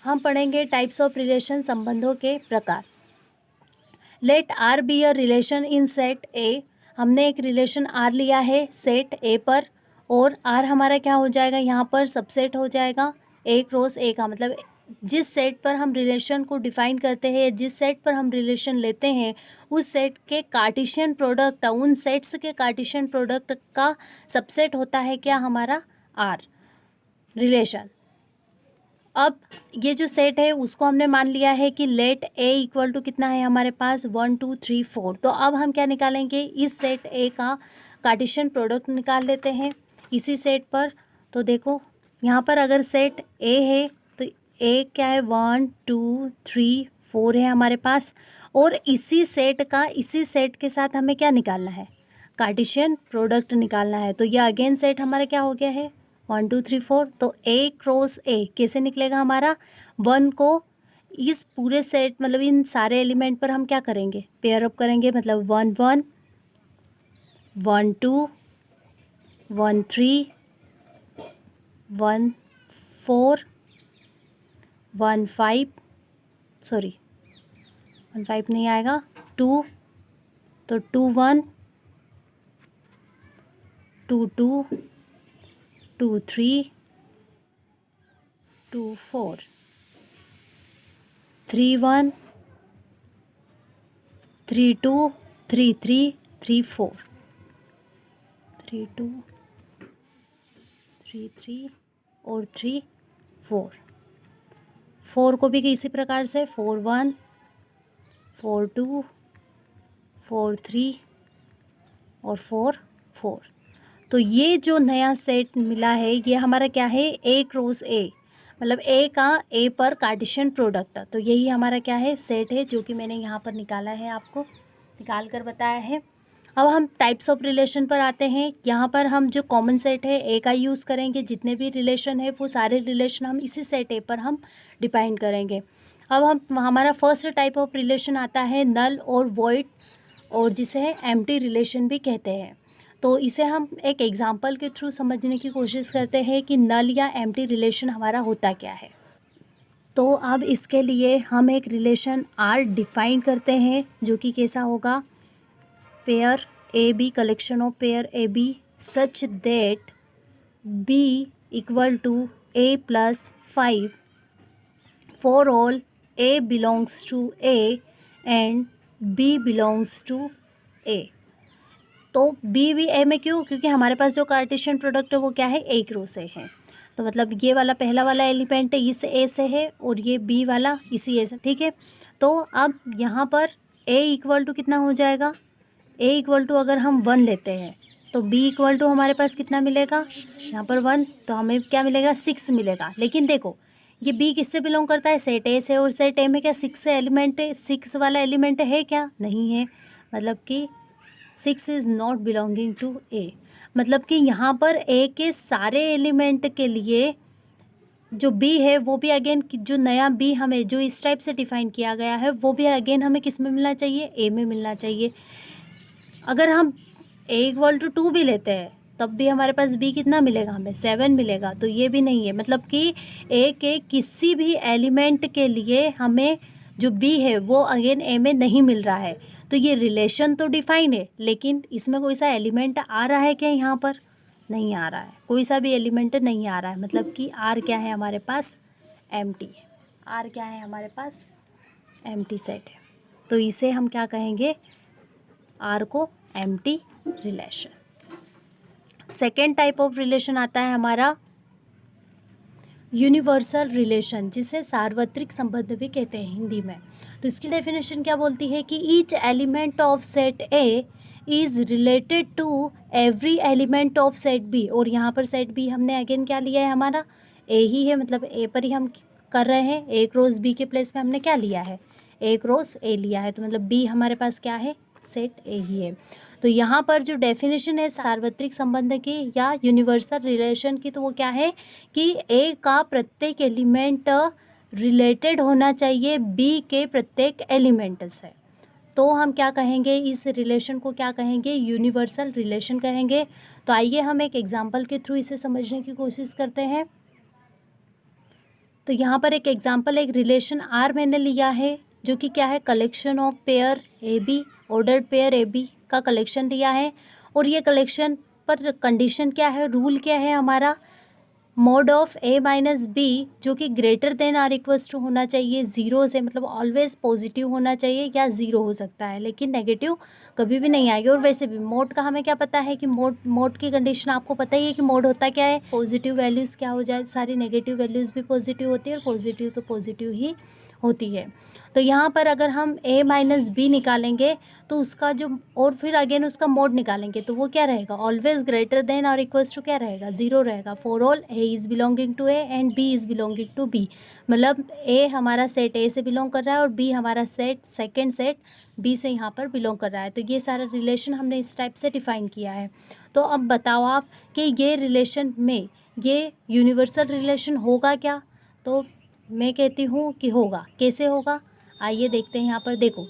हम पढ़ेंगे types of relation, संबंधों के प्रकार। Let R be a relation in set A. हमने एक रिलेशन आर लिया है सेट ए पर, और आर हमारा क्या हो जाएगा, यहाँ पर सबसेट हो जाएगा ए क्रॉस ए का। मतलब जिस सेट पर हम रिलेशन को डिफाइन करते हैं, जिस सेट पर हम रिलेशन लेते हैं, उस सेट के कार्टेशियन प्रोडक्ट, उन सेट्स के कार्टेशियन प्रोडक्ट का सबसेट होता है क्या, हमारा आर रिलेशन। अब ये जो सेट है उसको हमने मान लिया है कि लेट ए इक्वल टू कितना है हमारे पास, 1 2 3 4। तो अब हम क्या निकालेंगे, इस सेट ए का कार्टेशियन प्रोडक्ट निकाल लेते हैं इसी सेट पर। तो देखो यहाँ पर अगर सेट ए है तो ए क्या है, 1 2 3 4 है हमारे पास, और इसी सेट का इसी सेट के साथ हमें क्या निकालना है, कार्टेशियन प्रोडक्ट निकालना है। तो ये अगेन सेट हमारा क्या हो गया है, 1 2 3 4। तो ए क्रॉस ए कैसे निकलेगा हमारा, 1 को इस पूरे सेट मतलब इन सारे एलिमेंट पर हम क्या करेंगे, पेयर अप करेंगे। मतलब 1 1 1 2 1 3 1 4 1 5, सॉरी 1 5 नहीं आएगा, 2, तो 2 1 2 2 2 3 2 4 3 1 3 2 3 3 3 4 3 2 3 3 और 3 4। 4 को भी इसी प्रकार से 4 1 4 2 4 3 और 4 4। तो ये जो नया सेट मिला है ये हमारा क्या है, ए क्रॉस ए, मतलब ए का ए पर कार्टेशियन प्रोडक्ट। तो यही हमारा क्या है, सेट है, जो कि मैंने यहाँ पर निकाला है, आपको निकाल कर बताया है। अब हम टाइप्स ऑफ रिलेशन पर आते हैं। यहाँ पर हम जो कॉमन सेट है ए का यूज़ करेंगे, जितने भी रिलेशन है वो सारे रिलेशन हम इसी सेट ए पर हम डिफाइन करेंगे। अब हम हमारा फर्स्ट टाइप ऑफ रिलेशन आता है नल और वॉइड, और जिसे एम्प्टी रिलेशन भी कहते हैं। तो इसे हम एक एग्जांपल के थ्रू समझने की कोशिश करते हैं कि नल या एम्प्टी रिलेशन हमारा होता क्या है। तो अब इसके लिए हम एक रिलेशन आर डिफाइन करते हैं, जो कि कैसा होगा, pair A B, collection of pair A B such that B equal to A plus 5 for all A belongs to A and B belongs to A. तो बी भी ए में क्यों, क्योंकि हमारे पास जो कार्टेशियन प्रोडक्ट है वो क्या है, ए क्रॉस ए है। तो मतलब ये वाला पहला वाला एलिमेंट है इस ए से है, और ये बी वाला इसी ए से, ठीक है। तो अब यहाँ पर ए इक्वल टू कितना हो जाएगा, ए इक्वल टू अगर हम 1 लेते हैं तो बी इक्वल टू हमारे पास कितना मिलेगा, यहाँ पर 1, तो हमें क्या मिलेगा, 6 मिलेगा। लेकिन देखो ये बी किससे बिलोंग करता है, सेट ए से, और सेट ए में क्या 6 एलिमेंट है, 6 वाला एलिमेंट है क्या, नहीं है। मतलब कि 6 इज़ नॉट बिलोंगिंग टू ए। मतलब कि यहाँ पर ए के सारे एलिमेंट के लिए जो बी है वो भी अगेन, जो नया बी हमें जो इस टाइप से डिफाइन किया गया है वो भी अगेन हमें किस में मिलना चाहिए, ए में मिलना चाहिए। अगर हम ए इक्वल टू 2 भी लेते हैं तब भी हमारे पास बी कितना मिलेगा, हमें 7 मिलेगा। तो ये भी नहीं है, मतलब कि ए के किसी भी एलिमेंट के लिए हमें जो बी है वो अगेन ए में नहीं मिल रहा है। तो ये रिलेशन तो डिफाइन है, लेकिन इसमें कोई सा एलिमेंट आ रहा है क्या, यहाँ पर नहीं आ रहा है, कोई सा भी एलिमेंट नहीं आ रहा है। मतलब कि आर क्या है हमारे पास, एम्प्टी है। आर क्या है हमारे पास, एम्प्टी सेट है। तो इसे हम क्या कहेंगे, आर को empty relation. Second type of relation आता है हमारा यूनिवर्सल रिलेशन, जिसे सार्वत्रिक संबंध भी कहते हैं हिंदी में। तो इसकी डेफिनेशन क्या बोलती है कि each element of set A is related to every element of set B. और यहाँ पर सेट बी हमने अगेन क्या लिया है, हमारा ए ही है, मतलब ए पर ही हम कर रहे हैं। ए क्रॉस बी के प्लेस में हमने क्या लिया है, ए क्रॉस ए लिया है। तो मतलब बी हमारे पास क्या है, सेट ए ही है। तो यहाँ पर जो डेफिनेशन है सार्वत्रिक संबंध की या यूनिवर्सल रिलेशन की, तो वो क्या है कि ए का प्रत्येक एलिमेंट रिलेटेड होना चाहिए बी के प्रत्येक एलिमेंट से। तो हम क्या कहेंगे, इस रिलेशन को क्या कहेंगे, यूनिवर्सल रिलेशन कहेंगे। तो आइए हम एक एग्जांपल के थ्रू इसे समझने की कोशिश करते हैं। तो यहाँ पर एक एग्जांपल, एक रिलेशन आर मैंने लिया है जो कि क्या है, collection of pair A B, ordered pair A B का कलेक्शन लिया है। और ये कलेक्शन पर कंडीशन क्या है, रूल क्या है हमारा, mod of A minus B जो कि greater than or equals to होना चाहिए ज़ीरो से, मतलब ऑलवेज पॉजिटिव होना चाहिए, या ज़ीरो हो सकता है लेकिन नेगेटिव कभी भी नहीं आएगी। और वैसे भी मोड का हमें क्या पता है कि मोड की कंडीशन आपको पता ही है कि मोड होता क्या है, पॉजिटिव वैल्यूज़ क्या हो जाए, सारी नेगेटिव वैल्यूज़ भी पॉजिटिव होती है और पॉजिटिव तो पॉजिटिव ही होती है। तो यहाँ पर अगर हम a माइनस बी निकालेंगे तो उसका जो, और फिर अगेन उसका मोड निकालेंगे तो वो क्या रहेगा, ऑलवेज ग्रेटर देन और इक्वल्स टू क्या रहेगा, ज़ीरो रहेगा। For all a is belonging to a and b is belonging to b, मतलब a हमारा सेट a से बिलोंग कर रहा है और b हमारा सेट सेकेंड सेट b से यहाँ पर बिलोंग कर रहा है। तो ये सारा रिलेशन हमने इस टाइप से डिफ़ाइन किया है। तो अब बताओ आप कि ये रिलेशन में ये यूनिवर्सल रिलेशन होगा क्या, तो मैं कहती हूँ कि होगा। कैसे होगा, आइए देखते हैं। यहाँ पर देखो,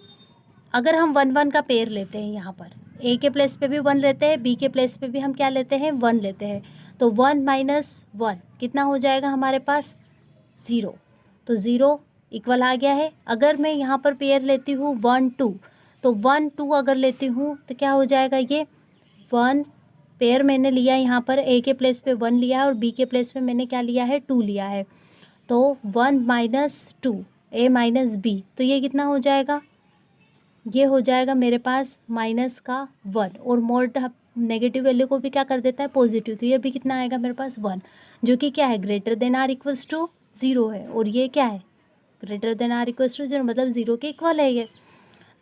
अगर हम 1 1 का पेयर लेते हैं, यहाँ पर a के प्लेस पे भी 1 लेते हैं, b के प्लेस पे भी हम क्या लेते हैं, 1 लेते हैं, तो 1 माइनस 1 कितना हो जाएगा हमारे पास, 0। तो 0 इक्वल आ गया है। अगर मैं यहाँ पर पेयर लेती हूँ 1 2, तो 1 2 अगर लेती हूँ तो क्या हो जाएगा, ये 1 पेयर मैंने लिया यहाँ पर, a के प्लेस पे 1 लिया है और b के प्लेस पे मैंने क्या लिया है, 2 लिया है। तो 1 माइनस 2 a माइनस बी, तो ये कितना हो जाएगा, ये हो जाएगा मेरे पास माइनस का 1, और मोड नेगेटिव वैल्यू को भी क्या कर देता है, पॉजिटिव, तो ये भी कितना आएगा मेरे पास 1, जो कि क्या है, greater than or equals to 0 है। और ये क्या है, greater than or equals to 0, मतलब 0 के इक्वल है ये।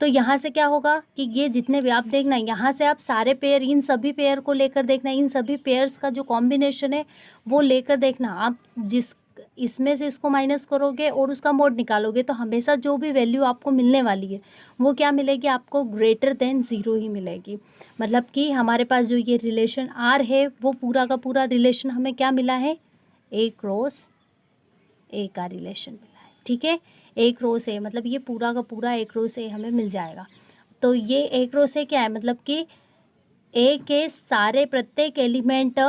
तो यहाँ से क्या होगा कि ये जितने भी आप देखना, यहाँ से आप सारे पेयर, इन सभी पेयर को लेकर देखना, इन सभी पेयर्स का जो कॉम्बिनेशन है वो लेकर देखना। आप जिस इसमें से इसको माइनस करोगे और उसका मोड निकालोगे तो हमेशा जो भी वैल्यू आपको मिलने वाली है वो क्या मिलेगी, आपको ग्रेटर देन 0 ही मिलेगी। मतलब कि हमारे पास जो ये रिलेशन आर है वो पूरा का पूरा रिलेशन हमें क्या मिला है, ए क्रॉस ए का रिलेशन मिला है। ठीक है, ए क्रॉस ए, मतलब ये पूरा का पूरा ए क्रॉस ए हमें मिल जाएगा। तो ये ए क्रॉस ए क्या है, मतलब कि ए के सारे प्रत्येक एलिमेंट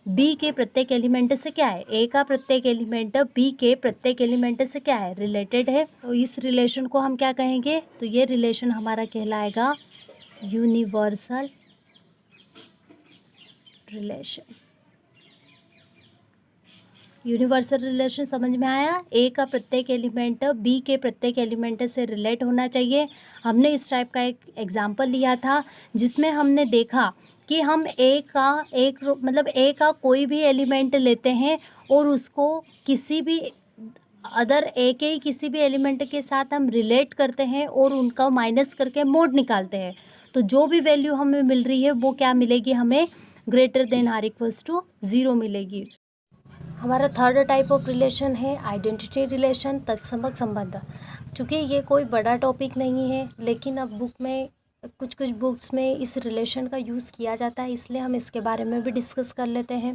बी के प्रत्येक एलिमेंट से क्या है, ए का प्रत्येक एलिमेंट बी के प्रत्येक एलिमेंट से क्या है, रिलेटेड है। तो इस रिलेशन को हम क्या कहेंगे, तो ये रिलेशन हमारा कहलाएगा यूनिवर्सल रिलेशन। यूनिवर्सल रिलेशन समझ में आया, ए का प्रत्येक एलिमेंट बी के प्रत्येक एलिमेंट से रिलेट होना चाहिए। हमने इस टाइप का एक एग्जांपल लिया था जिसमें हमने देखा कि हम ए का कोई भी एलिमेंट लेते हैं और उसको किसी भी अदर ए के ही किसी भी एलिमेंट के साथ हम रिलेट करते हैं और उनका माइनस करके मोड निकालते हैं। तो जो भी वैल्यू हमें मिल रही है वो क्या मिलेगी, हमें greater than or equals to 0 मिलेगी। हमारा थर्ड टाइप ऑफ रिलेशन है आइडेंटिटी रिलेशन, तत्समक संबंध। चूँकि ये कोई बड़ा टॉपिक नहीं है लेकिन अब बुक में कुछ बुक्स में इस रिलेशन का यूज़ किया जाता है, इसलिए हम इसके बारे में भी डिस्कस कर लेते हैं।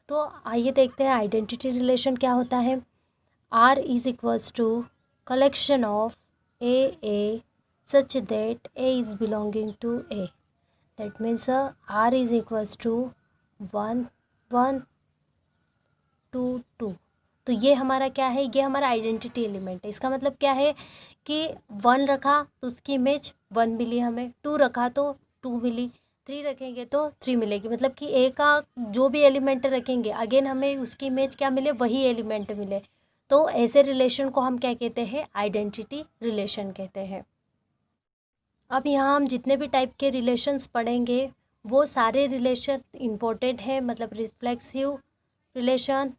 तो आइए देखते हैं आइडेंटिटी रिलेशन क्या होता है। R is equals to collection of A such that A is belonging to A, that means R is equals to 1 1 2 2। तो ये हमारा क्या है, ये हमारा आइडेंटिटी एलिमेंट है। इसका मतलब क्या है कि 1 रखा तो उसकी इमेज 1 मिली हमें, 2 रखा तो 2 मिली, 3 रखेंगे तो 3 मिलेगी। मतलब कि ए का जो भी एलिमेंट रखेंगे अगेन हमें उसकी इमेज क्या मिले, वही एलिमेंट मिले। तो ऐसे रिलेशन को हम क्या कहते हैं, आइडेंटिटी रिलेशन कहते हैं। अब यहाँ हम जितने भी टाइप के रिलेशंस पढ़ेंगे वो सारे रिलेशन इम्पोर्टेंट है, मतलब reflexive relation,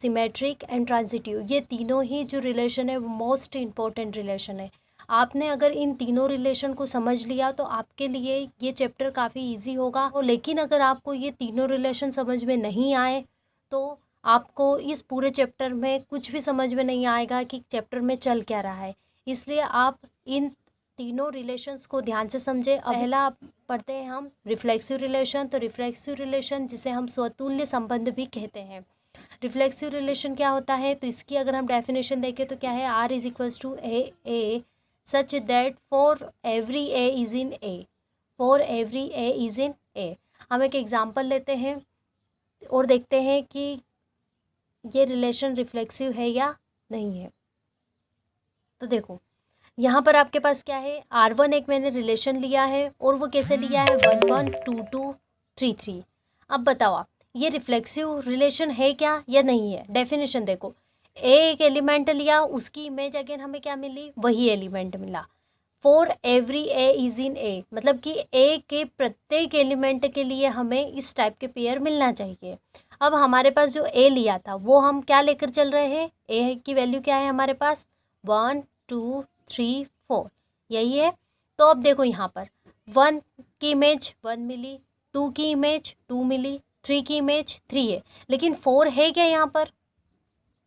symmetric and transitive, ये तीनों ही जो रिलेशन है वो मोस्ट इम्पॉर्टेंट रिलेशन है। आपने अगर इन तीनों रिलेशन को समझ लिया तो आपके लिए ये चैप्टर काफ़ी इजी होगा। और लेकिन अगर आपको ये तीनों रिलेशन समझ में नहीं आए तो आपको इस पूरे चैप्टर में कुछ भी समझ में नहीं आएगा कि चैप्टर में चल क्या रहा है। इसलिए आप इन तीनों रिलेशंस को ध्यान से समझें। पहला पढ़ते हैं हम रिफ्लेक्सिव रिलेशन। तो रिफ्लेक्सिव रिलेशन जिसे हम स्वतुल्य संबंध भी कहते हैं। रिफ्लेक्सिव रिलेशन क्या होता है, तो इसकी अगर हम डेफिनेशन देखें तो क्या है, R is equals to A such that for every A is in A, for every A is in A. हम एक एग्जांपल लेते हैं और देखते हैं कि ये रिलेशन रिफ्लेक्सिव है या नहीं है। तो देखो यहाँ पर आपके पास क्या है, R1 एक मैंने रिलेशन लिया है और वो कैसे लिया है, 1 1 2 2 3 3। अब बताओ आप, ये रिफ्लेक्सिव रिलेशन है क्या या नहीं है? डेफिनेशन देखो, ए एक एलिमेंट लिया, उसकी इमेज अगेन हमें क्या मिली, वही एलिमेंट मिला। For every A is in A, मतलब कि ए के प्रत्येक एलिमेंट के लिए हमें इस टाइप के पेयर मिलना चाहिए। अब हमारे पास जो ए लिया था वो हम क्या लेकर चल रहे हैं, ए की वैल्यू क्या है हमारे पास, 1 2 3 4, यही है। तो अब देखो यहाँ पर 1 की इमेज 1 मिली, 2 की इमेज 2 मिली, 3 की इमेज 3 है, लेकिन 4 है क्या यहाँ पर,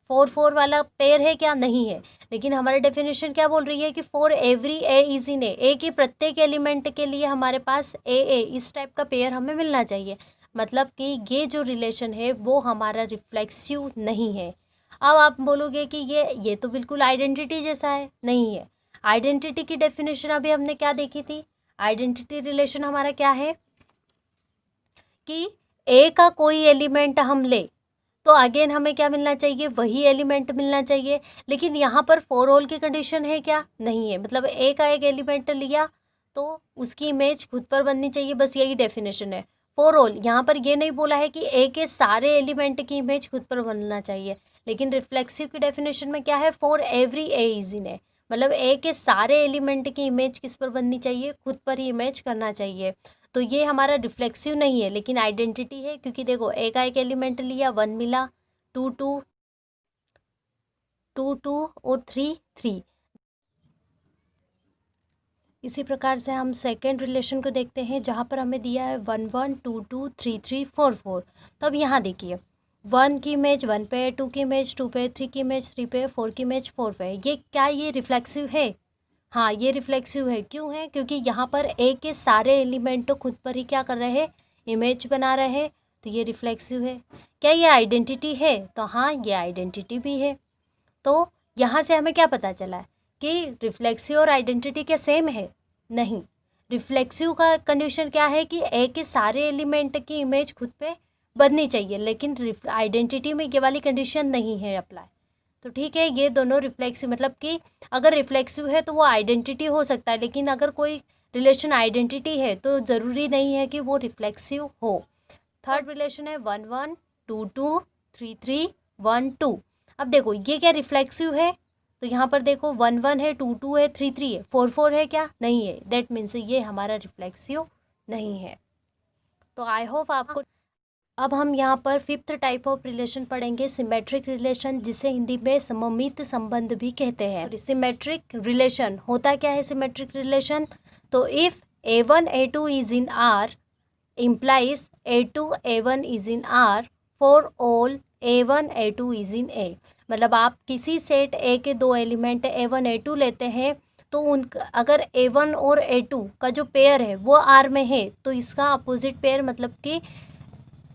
4 4 वाला पेयर है क्या, नहीं है। लेकिन हमारी डेफिनेशन क्या बोल रही है कि for every A is in A के प्रत्येक एलिमेंट के लिए हमारे पास ए इस टाइप का पेयर हमें मिलना चाहिए। मतलब कि ये जो रिलेशन है वो हमारा रिफ्लेक्सिव नहीं है। अब आप बोलोगे कि ये तो बिल्कुल आइडेंटिटी जैसा है, नहीं है। आइडेंटिटी की डेफिनेशन अभी हमने क्या देखी थी, आइडेंटिटी रिलेशन हमारा क्या है कि ए का कोई एलिमेंट हम ले तो अगेन हमें क्या मिलना चाहिए, वही एलिमेंट मिलना चाहिए। लेकिन यहाँ पर फॉर ऑल की कंडीशन है क्या, नहीं है। मतलब ए का एक एलिमेंट लिया तो उसकी इमेज खुद पर बननी चाहिए, बस यही डेफिनेशन है। फॉर ऑल, यहाँ पर ये नहीं बोला है कि ए के सारे एलिमेंट की इमेज खुद पर बनना चाहिए। लेकिन रिफ्लेक्सिव की डेफिनेशन में क्या है, for every A is in A, मतलब ए के सारे एलिमेंट की इमेज किस पर बननी चाहिए, खुद पर ही इमेज करना चाहिए। तो ये हमारा रिफ्लेक्सिव नहीं है लेकिन आइडेंटिटी है, क्योंकि देखो ए का एक एलिमेंट लिया 1 मिला, 2 2 2 2 और 3 3। इसी प्रकार से हम सेकेंड रिलेशन को देखते हैं जहाँ पर हमें दिया है 1 1 2 2 3 3 4 4। तो अब यहाँ देखिए 1 की इमेज 1 पे है, 2 की इमेज 2 पे, 3 की इमेज 3 पे, 4 की इमेज 4 पे है। ये क्या, ये रिफ्लेक्सिव है? हाँ, ये रिफ्लेक्सिव है। क्यों है? क्योंकि यहाँ पर ए के सारे एलिमेंट तो खुद पर ही क्या कर रहे हैं, इमेज बना रहे हैं। तो ये रिफ्लेक्सिव है। क्या ये आइडेंटिटी है? तो हाँ, ये आइडेंटिटी भी है। तो यहाँ से हमें क्या पता चला है कि रिफ्लेक्सिव और आइडेंटिटी क्या सेम है? नहीं। रिफ्लेक्सिव का कंडीशन क्या है कि ए के सारे एलिमेंट की इमेज खुद पे बननी चाहिए, लेकिन आइडेंटिटी में ये वाली कंडीशन नहीं है अप्लाई। तो ठीक है, ये दोनों रिफ्लेक्सिव, मतलब कि अगर रिफ्लेक्सिव है तो वो आइडेंटिटी हो सकता है, लेकिन अगर कोई रिलेशन आइडेंटिटी है तो ज़रूरी नहीं है कि वो रिफ्लेक्सिव हो। थर्ड रिलेशन है 1 1 2 2 3 3 1 2। अब देखो ये क्या रिफ्लेक्सिव है? तो यहाँ पर देखो 1 1 है, 2 2 है, 3 3 है, 4 4 है क्या, नहीं है। दैट मीन्स ये हमारा रिफ्लेक्सिव नहीं है। तो आई होप आपको। अब हम यहाँ पर फिफ्थ टाइप ऑफ रिलेशन पढ़ेंगे, सिमेट्रिक रिलेशन, जिसे हिंदी में सममित संबंध भी कहते हैं। सिमेट्रिक रिलेशन होता क्या है? सिमेट्रिक रिलेशन, तो if A1 A2 is in R implies A2 A1 is in R for all A1 A2 is in A। मतलब आप किसी सेट A के दो एलिमेंट A1 A2 लेते हैं तो उन अगर A1 और A2 का जो पेयर है वो R में है तो इसका अपोजिट पेयर, मतलब कि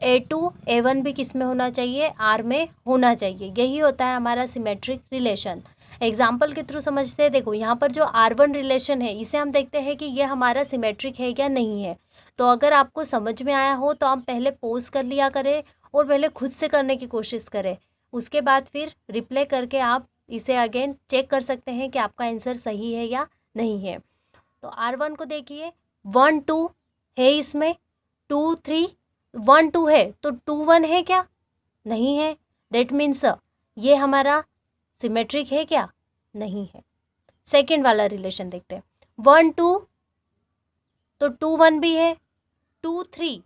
A2 A1 भी किस में होना चाहिए, R में होना चाहिए। यही होता है हमारा सिमेट्रिक रिलेशन। एग्जाम्पल के थ्रू समझते हैं। देखो यहाँ पर जो R1 रिलेशन है इसे हम देखते हैं कि ये हमारा सिमेट्रिक है या नहीं है। तो अगर आपको समझ में आया हो तो आप पहले पॉज कर लिया करें और पहले खुद से करने की कोशिश करें, उसके बाद फिर रिप्ले करके आप इसे अगेन चेक कर सकते हैं कि आपका आंसर सही है या नहीं है। तो R1 को देखिए, 1 2 है इसमें, 2 3 1 2 है, तो 2 1 है क्या, नहीं है। दैट मीन्स ये हमारा सिमेट्रिक है क्या, नहीं है। सेकेंड वाला रिलेशन देखते हैं, 1 2 तो 2 1 भी है, 2 3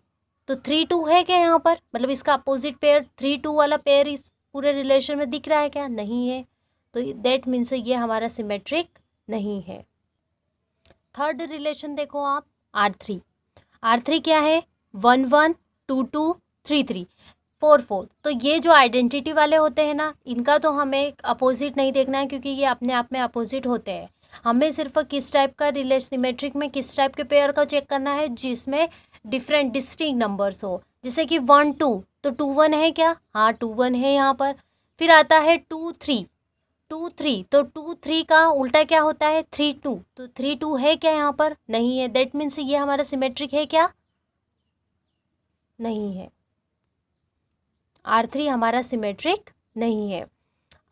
तो 3 2 है क्या यहाँ पर, मतलब इसका अपोजिट पेयर 3 2 वाला पेयर इस पूरे रिलेशन में दिख रहा है क्या, नहीं है। तो दैट मीन्स ये हमारा सिमेट्रिक नहीं है। थर्ड रिलेशन देखो आप, R3। R3 क्या है, 1 1 2 2 3 3 4 4। तो ये जो आइडेंटिटी वाले होते हैं ना, इनका तो हमें अपोजिट नहीं देखना है क्योंकि ये अपने आप में अपोजिट होते हैं। हमें सिर्फ किस टाइप का रिलेशन, सिमेट्रिक में किस टाइप के पेयर का चेक करना है, जिसमें डिफरेंट डिस्टिंक्ट नंबर्स हो। जैसे कि 1 2 तो 2 1 है क्या, हाँ 2 1 है यहाँ पर। फिर आता है 2 3 2 3 तो 2 3 का उल्टा क्या होता है, 3 2 तो 3 2 है क्या यहाँ पर, नहीं है। दैट मीन्स ये हमारा सिमेट्रिक है क्या, नहीं है। R3 हमारा सिमेट्रिक नहीं है।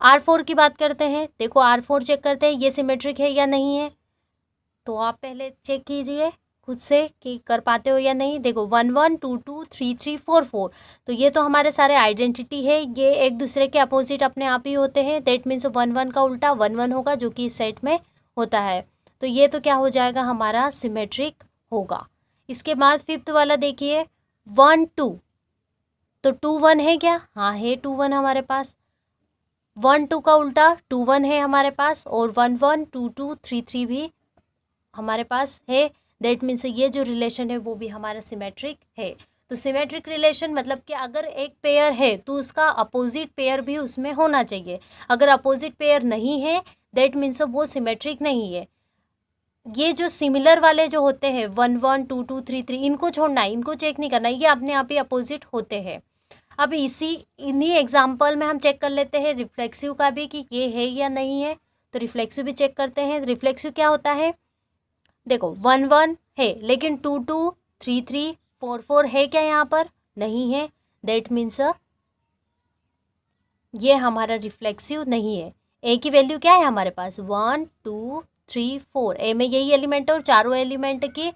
R4 की बात करते हैं। देखो R4 चेक करते हैं ये सिमेट्रिक है या नहीं है, तो आप पहले चेक कीजिए खुद से कि कर पाते हो या नहीं। देखो 1 1 2 2 3 3 4 4, तो ये तो हमारे सारे आइडेंटिटी है, ये एक दूसरे के अपोजिट अपने आप ही होते हैं। दैट मीन्स 1 1 का उल्टा 1 1 होगा, जो कि इस सेट में होता है। तो ये तो क्या हो जाएगा, हमारा सिमेट्रिक होगा। इसके बाद फिफ्थ वाला देखिए 1 2, तो 2 1 है क्या, हाँ है 2 1 हमारे पास। 1 2 का उल्टा 2 1 है हमारे पास, और 1 1 2 2 3 3 भी हमारे पास है। दैट मीन्स ये जो रिलेशन है वो भी हमारा सिमेट्रिक है। तो सिमेट्रिक रिलेशन मतलब कि अगर एक पेयर है तो उसका अपोजिट पेयर भी उसमें होना चाहिए। अगर अपोजिट पेयर नहीं है दैट मीन्स वो सिमेट्रिक नहीं है। ये जो सिमिलर वाले जो होते हैं 1 1 2 2 3 3, इनको छोड़ना है, इनको चेक नहीं करना, ये अपने आप ही अपोजिट होते हैं। अब इन्हीं एग्जाम्पल में हम चेक कर लेते हैं रिफ्लेक्सिव का भी कि ये है या नहीं है। तो रिफ्लेक्सिव भी चेक करते हैं। रिफ्लेक्सिव क्या होता है, देखो 1 1 है, लेकिन 2 2 3 3 4 4 है क्या यहाँ पर, नहीं है। दैट मीन्स ये हमारा रिफ्लेक्सिव नहीं है। ए की वैल्यू क्या है हमारे पास 1 2 3 4, ए में यही एलिमेंट है और चारों एलिमेंट की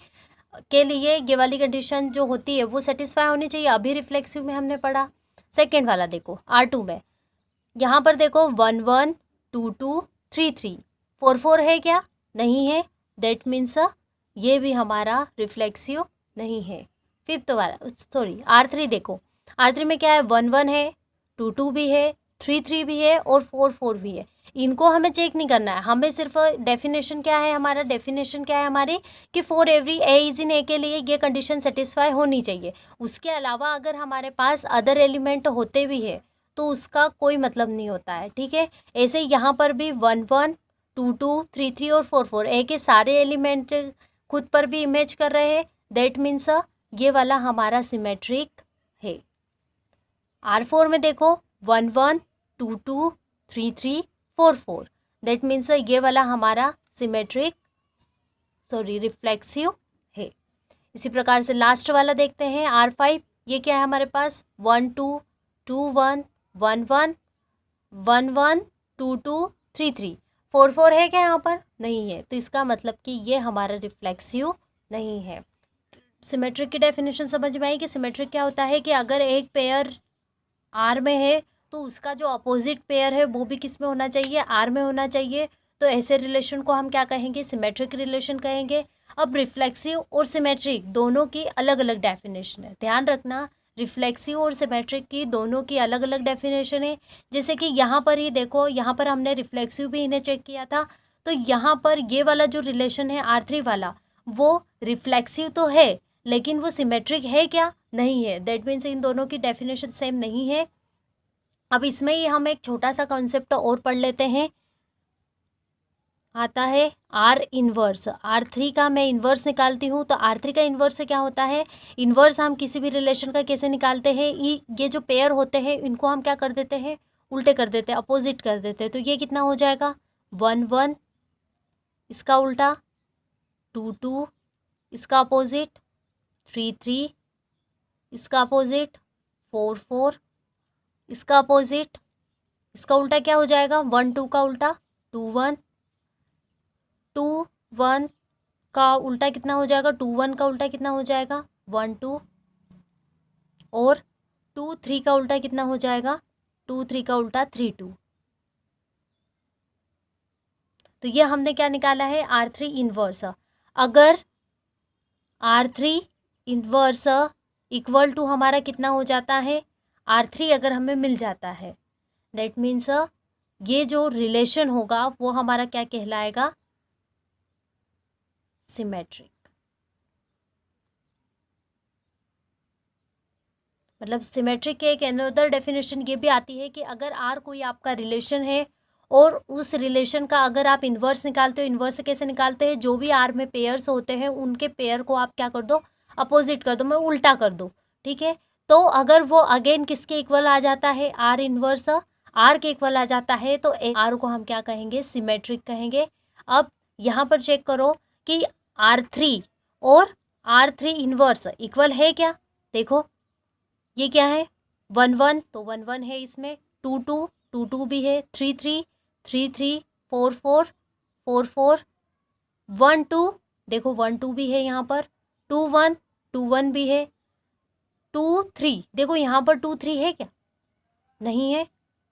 के लिए ये वाली कंडीशन जो होती है वो सेटिस्फाई होनी चाहिए। अभी रिफ्लेक्सिव में हमने पढ़ा। सेकेंड वाला देखो R2 में, यहाँ पर देखो 1 1 2 2 3 3 4 4 है क्या, नहीं है। दैट मीन्स ये भी हमारा रिफ्लेक्सिव नहीं है। फिफ्थ वाला सॉरी R3 देखो, R3 में क्या है 1 1 है, 2 2 भी है, 3 3 भी है और 4 4 भी है। इनको हमें चेक नहीं करना है, हमें सिर्फ डेफिनेशन क्या है, हमारा डेफिनेशन क्या है हमारी कि for every A is in A के लिए ये कंडीशन सेटिस्फाई होनी चाहिए। उसके अलावा अगर हमारे पास अदर एलिमेंट होते भी है तो उसका कोई मतलब नहीं होता है, ठीक है। ऐसे यहाँ पर भी 1 1 2 2 3 3 और 4 4 ए के सारे एलिमेंट खुद पर भी इमेज कर रहे हैं। दैट मीन्स ये वाला हमारा सिमेट्रिक है। R4 में देखो 1 1 2 2 3 3 4 4, दैट मीन्स ये वाला हमारा सिमेट्रिक सॉरी रिफ्लेक्सिव है। इसी प्रकार से लास्ट वाला देखते हैं R5, ये क्या है हमारे पास 1 2 2 1 1 1 1 1 2 2 3 3 4 4 है क्या यहाँ पर, नहीं है। तो इसका मतलब कि ये हमारा रिफ्लेक्सिव नहीं है। सिमेट्रिक की डेफिनेशन समझ में आई कि सिमेट्रिक क्या होता है कि अगर एक पेयर आर में है तो उसका जो अपोजिट पेयर है वो भी किस में होना चाहिए, आर में होना चाहिए। तो ऐसे रिलेशन को हम क्या कहेंगे, सिमेट्रिक रिलेशन कहेंगे। अब रिफ्लेक्सिव और सिमेट्रिक दोनों की अलग अलग डेफिनेशन है, ध्यान रखना। रिफ्लेक्सिव और सिमेट्रिक की दोनों की अलग अलग डेफिनेशन है। जैसे कि यहाँ पर ही देखो, यहाँ पर हमने रिफ्लेक्सिव भी इन्हें चेक किया था, तो यहाँ पर ये वाला जो रिलेशन है R3 वाला, वो रिफ्लेक्सिव तो है लेकिन वो सिमेट्रिक है क्या, नहीं है। दैट मीन्स इन दोनों की डेफिनेशन सेम नहीं है। अब इसमें ही हम एक छोटा सा कॉन्सेप्ट और पढ़ लेते हैं, आता है R इन्वर्स। R3 का मैं इन्वर्स निकालती हूँ, तो R3 का इन्वर्स से क्या होता है, इन्वर्स हम किसी भी रिलेशन का कैसे निकालते हैं, ये जो पेयर होते हैं इनको हम क्या कर देते हैं, उल्टे कर देते हैं, अपोजिट कर देते हैं। तो ये कितना हो जाएगा 1 1, इसका उल्टा 2 2, इसका अपोजिट 3 3, इसका अपोजिट 4 4, इसका अपोजिट, इसका उल्टा क्या हो जाएगा 1 2 का उल्टा 2 1, 2 1 का उल्टा कितना हो जाएगा, 2 1 का उल्टा कितना हो जाएगा 1 2, और 2 3 का उल्टा कितना हो जाएगा 2 3 का उल्टा 3 2। तो ये हमने क्या निकाला है R3 इन्वर्स। अगर R3 इन्वर्स इक्वल टू हमारा कितना हो जाता है, R3 अगर हमें मिल जाता है, दैट मीन्स ये जो रिलेशन होगा वो हमारा क्या कहलाएगा, सिमेट्रिक। मतलब सिमेट्रिक के एक अनदर डेफिनेशन ये भी आती है कि अगर R कोई आपका रिलेशन है और उस रिलेशन का अगर आप इन्वर्स निकालते हो, इन्वर्स कैसे निकालते हैं, जो भी R में पेयर्स होते हैं उनके पेयर को आप क्या कर दो, अपोजिट कर दो, मैं उल्टा कर दो, ठीक है। तो अगर वो अगेन किसके इक्वल आ जाता है, R इन्वर्स R के इक्वल आ जाता है, तो R को हम क्या कहेंगे, सिमेट्रिक कहेंगे। अब यहाँ पर चेक करो कि R3 और R3 इन्वर्स इक्वल है क्या, देखो ये क्या है 1 1, तो 1 1 है इसमें, 2 2 टू टू भी है, three three, three three, four four, four four, one two, देखो वन टू भी है यहाँ पर, टू वन भी है, टू थ्री, देखो यहाँ पर टू थ्री है क्या, नहीं है,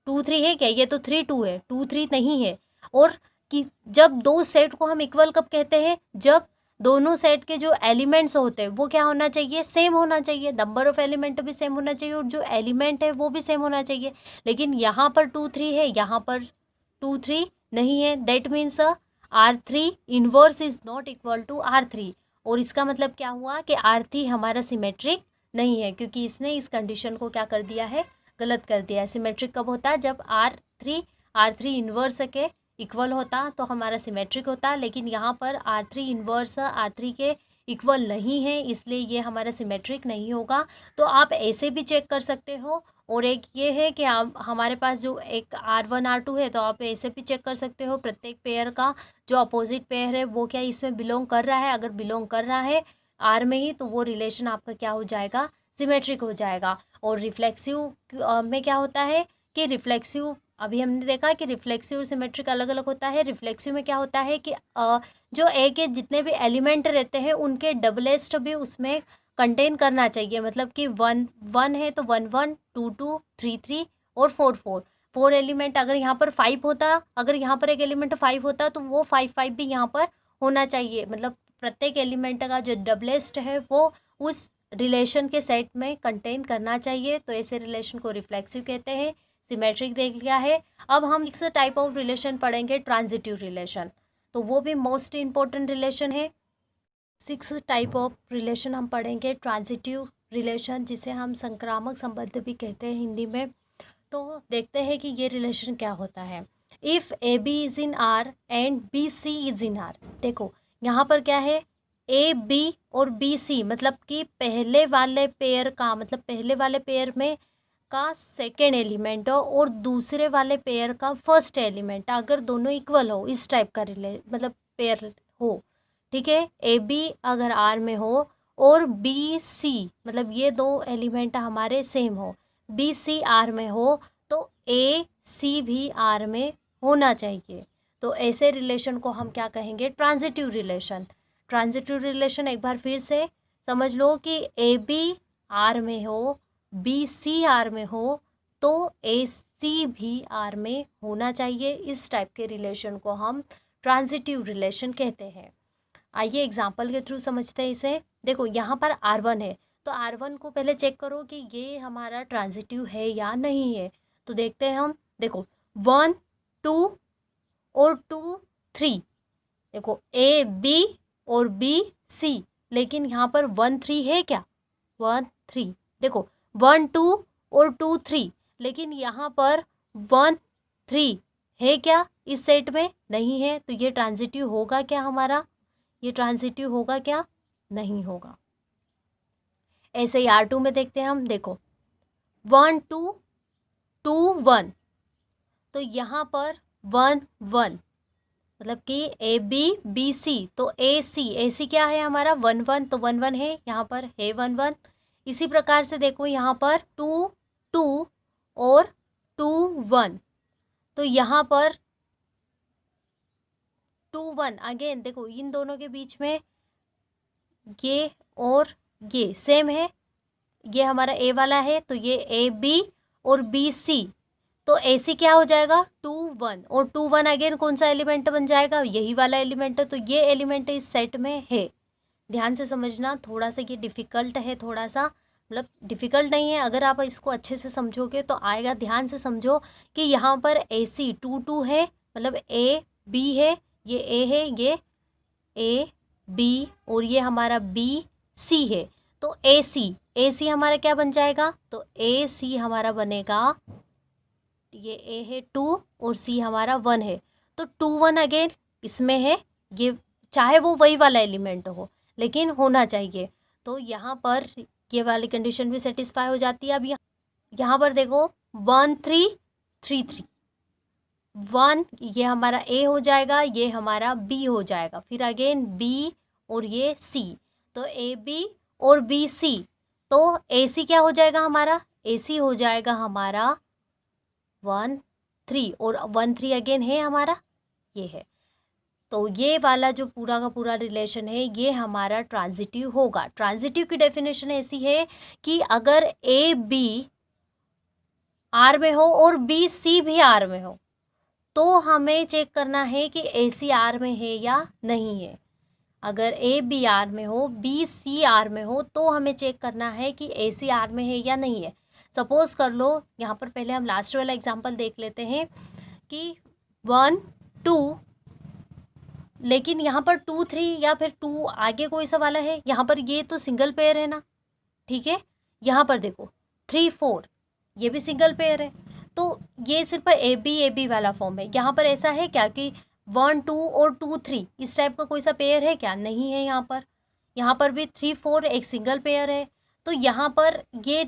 टू थ्री है क्या, ये तो थ्री टू है, टू थ्री नहीं है। और कि जब दो सेट को हम इक्वल कब कहते हैं, जब दोनों सेट के जो एलिमेंट्स होते हैं वो क्या होना चाहिए, सेम होना चाहिए, नंबर ऑफ एलिमेंट भी सेम होना चाहिए और जो एलिमेंट है वो भी सेम होना चाहिए। लेकिन यहाँ पर टू थ्री है, यहाँ पर टू थ्री नहीं है, that means R three inverse is not equal to R three. और इसका मतलब क्या हुआ कि आर थ्री हमारा सिमेट्रिक नहीं है, क्योंकि इसने इस कंडीशन को क्या कर दिया है, गलत कर दिया है। सिमेट्रिक कब होता है, जब आर थ्री इन्वर्स के इक्वल होता तो हमारा सिमेट्रिक होता, लेकिन यहाँ पर R three inverse R three के इक्वल नहीं है, इसलिए ये हमारा सिमेट्रिक नहीं होगा। तो आप ऐसे भी चेक कर सकते हो। और एक ये है कि आप हमारे पास जो एक R1 R2 है, तो आप ऐसे भी चेक कर सकते हो प्रत्येक पेयर का जो अपोजिट पेयर है वो क्या इसमें बिलोंग कर रहा है। अगर बिलोंग कर रहा है R में ही, तो वो रिलेशन आपका क्या हो जाएगा, सिमेट्रिक हो जाएगा। और रिफ्लेक्सिव में क्या होता है कि रिफ्लेक्सिव, अभी हमने देखा कि रिफ्लेक्सिव और सिमेट्रिक अलग अलग होता है। रिफ्लेक्सिव में क्या होता है कि जो ए के जितने भी एलिमेंट रहते हैं उनके डबलेस्ट भी उसमें कंटेन करना चाहिए। मतलब कि वन वन है तो one one, two two, three three और फोर फोर, फोर एलिमेंट। अगर यहाँ पर फाइव होता, अगर यहाँ पर एक एलिमेंट फाइव होता तो वो फाइव फाइव भी यहाँ पर होना चाहिए। मतलब प्रत्येक एलिमेंट का जो डबलेस्ट है वो उस रिलेशन के सेट में कंटेन करना चाहिए। तो ऐसे रिलेशन को रिफ्लेक्सिव कहते हैं। सिमेट्रिक देख लिया है। अब हम नेक्स्ट टाइप ऑफ रिलेशन पढ़ेंगे, ट्रांजिटिव रिलेशन। तो वो भी मोस्ट इम्पोर्टेंट रिलेशन है। सिक्स टाइप ऑफ रिलेशन हम पढ़ेंगे, ट्रांजिटिव रिलेशन, जिसे हम संक्रामक संबंध भी कहते हैं हिंदी में। तो देखते हैं कि ये रिलेशन क्या होता है। If A B is in R and B C is in R, देखो यहाँ पर क्या है, ए बी और बी सी, मतलब कि पहले वाले पेयर का, मतलब पहले वाले पेयर में का सेकेंड एलिमेंट हो और दूसरे वाले पेयर का फर्स्ट एलिमेंट, अगर दोनों इक्वल हो, इस टाइप का मतलब पेयर हो, ठीक है। ए बी अगर आर में हो और बी सी, मतलब ये दो एलिमेंट हमारे सेम हो, बी सी आर में हो, तो ए सी भी आर में होना चाहिए। तो ऐसे रिलेशन को हम क्या कहेंगे, ट्रांजिटिव रिलेशन। ट्रांजिटिव रिलेशन एक बार फिर से समझ लो कि ए बी आर में हो, बी सी आर में हो, तो ए सी भी आर में होना चाहिए। इस टाइप के रिलेशन को हम ट्रांजिटिव रिलेशन कहते हैं। आइए एग्जाम्पल के थ्रू समझते हैं इसे। देखो यहाँ पर R1 है, तो R1 को पहले चेक करो कि ये हमारा ट्रांजिटिव है या नहीं है। तो देखते हैं हम, देखो वन टू और टू थ्री, देखो ए बी और बी सी, लेकिन यहाँ पर वन थ्री है क्या, वन थ्री, देखो वन टू और टू थ्री, लेकिन यहाँ पर वन थ्री है क्या, इस सेट में नहीं है। तो ये ट्रांजिटिव होगा क्या हमारा, ये ट्रांजिटिव होगा क्या, नहीं होगा। ऐसे ही R2 में देखते हैं हम, देखो वन टू टू वन, तो यहाँ पर वन वन, मतलब कि ए बी बी सी, तो ए सी क्या है हमारा, वन वन, तो वन वन है, यहाँ पर है वन वन। इसी प्रकार से देखो यहाँ पर टू टू और टू वन, तो यहाँ पर टू वन, अगेन देखो इन दोनों के बीच में ये और ये सेम है, ये हमारा ए वाला है, तो ये ए बी और बी सी, तो ए सी क्या हो जाएगा, टू वन, और टू वन अगेन कौन सा एलिमेंट बन जाएगा, यही वाला एलिमेंट है। तो ये एलिमेंट इस सेट में है। ध्यान से समझना, थोड़ा सा ये डिफ़िकल्ट है, थोड़ा सा, मतलब डिफ़िकल्ट नहीं है, अगर आप इसको अच्छे से समझोगे तो आएगा। ध्यान से समझो कि यहाँ पर ए सी टू टू है, मतलब ए बी है, ये ए है, ये ए बी और ये हमारा बी सी है। तो ए सी हमारा क्या बन जाएगा, तो ए सी हमारा बनेगा, ये ए है टू और सी हमारा वन है, तो टू वन अगेन इसमें है, ये चाहे वो वही वाला एलिमेंट हो लेकिन होना चाहिए। तो यहाँ पर ये वाली कंडीशन भी सेटिस्फाई हो जाती है। अब यहाँ पर देखो one three three three, one ये हमारा ए हो जाएगा, ये हमारा बी हो जाएगा, फिर अगेन बी और ये सी, तो ए बी और बी सी, तो ए सी क्या हो जाएगा हमारा, ए सी हो जाएगा हमारा वन 3 और 1 3 अगेन है हमारा, ये है। तो ये वाला जो पूरा का पूरा रिलेशन है ये हमारा ट्रांजिटिव होगा। ट्रांजिटिव की डेफिनेशन ऐसी है कि अगर ए बी आर में हो और बी सी भी आर में हो तो हमें चेक करना है कि ए सी आर में है या नहीं है। अगर ए बी आर में हो, बी सी आर में हो, तो हमें चेक करना है कि ए सी आर में है या नहीं है। सपोज कर लो, यहाँ पर पहले हम लास्ट वाला एग्जांपल देख लेते हैं कि 1 2, लेकिन यहाँ पर 2 3 या फिर 2 आगे कोई सा वाला है, यहाँ पर ये तो सिंगल पेयर है ना, ठीक है। यहाँ पर देखो 3 4 ये भी सिंगल पेयर है, तो ये सिर्फ ए बी वाला फॉर्म है। यहाँ पर ऐसा है क्या कि 1 2 और 2 3 इस टाइप का कोई सा पेयर है क्या? नहीं है। यहाँ पर भी 3 4 एक सिंगल पेयर है। तो यहाँ पर ये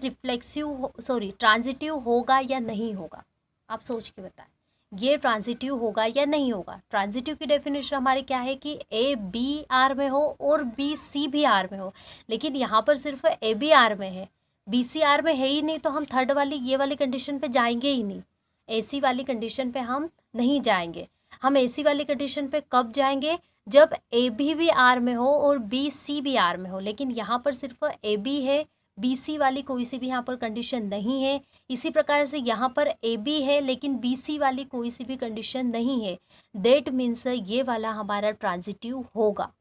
ट्रांजिटिव होगा या नहीं होगा, आप सोच के बताएं। ये ट्रांजिटिव होगा या नहीं होगा? ट्रांजिटिव की डेफिनेशन हमारी क्या है कि ए बी आर में हो और बी सी भी आर में हो, लेकिन यहाँ पर सिर्फ ए बी आर में है, बी सी आर में है ही नहीं, तो हम थर्ड वाली ये वाली कंडीशन पे जाएंगे ही नहीं। एसी वाली कंडीशन पे हम नहीं जाएंगे। हम एसी वाली कंडीशन पे कब जाएंगे? जब ए भी आर में हो और बी सी भी आर में हो, लेकिन यहाँ पर सिर्फ ए बी है, बी सी वाली कोई सी भी यहाँ पर कंडीशन नहीं है। इसी प्रकार से यहाँ पर ए बी है लेकिन बी सी वाली कोई सी भी कंडीशन नहीं है। दैट मीन्स ये वाला हमारा ट्रांजिटिव होगा।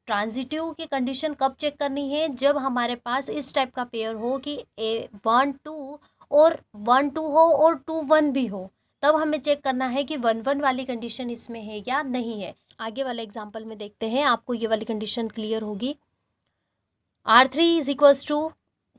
ट्रांजिटिव की कंडीशन कब चेक करनी है? जब हमारे पास इस टाइप का पेयर हो कि ए 1 2 और 1 2 हो और 2 1 भी हो, तब हमें चेक करना है कि 1 1 वाली कंडीशन इसमें है या नहीं है। आगे वाले एग्जाम्पल में देखते हैं, आपको ये वाली कंडीशन क्लियर होगी। R3 इज इक्वल्स टू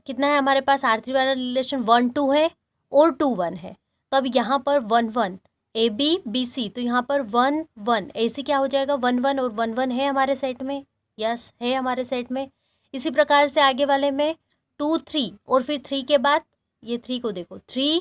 कितना है हमारे पास? R3 वाला रिलेशन 1 2 है और 2 1 है। तब यहाँ पर 1 1 ए बी बी सी, तो यहाँ पर 1 1 ए सी क्या हो जाएगा? 1 1 और 1 1 है हमारे सेट में, यस है हमारे सेट में। इसी प्रकार से आगे वाले में 2 3 और फिर 3 के बाद ये 3 को देखो 3